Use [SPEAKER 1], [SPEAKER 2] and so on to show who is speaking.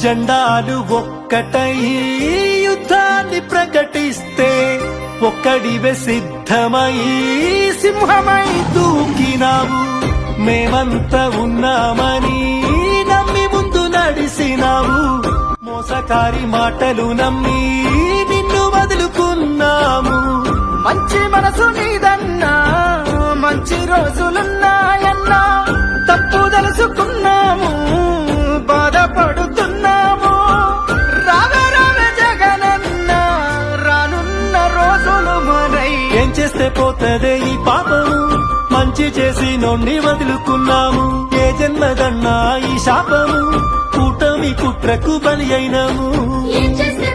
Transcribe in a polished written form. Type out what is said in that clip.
[SPEAKER 1] జెండాలు ఒక్కటై యుద్ధాన్ని ప్రకటిస్తే ఒక్కడివే సిద్ధమై సింహమై దూకినావు. మేమంతా ఉన్నామని నమ్మి ముందు నడిసినావు. మోసకారి మాటలు నమ్మి నిన్ను వదులుకున్నాము.
[SPEAKER 2] మంచి మనసు నీదన్నా, మంచి రోజులున్నాయన్నా, తప్పు తెలుసుకున్నాము, బాధపడుతున్నాము. రావే రావే జగనన్నా, రానున్న రోజులు మనై.
[SPEAKER 1] ఏం చేస్తే పోతదే ఈ పాపము, మంచి చేసి నొన్ని వదులుకున్నాము. ఏ జన్మదన్నా ఈ శాపము, కూటమి కుట్రకు బలి అయినము.
[SPEAKER 3] ఏం చేస్తే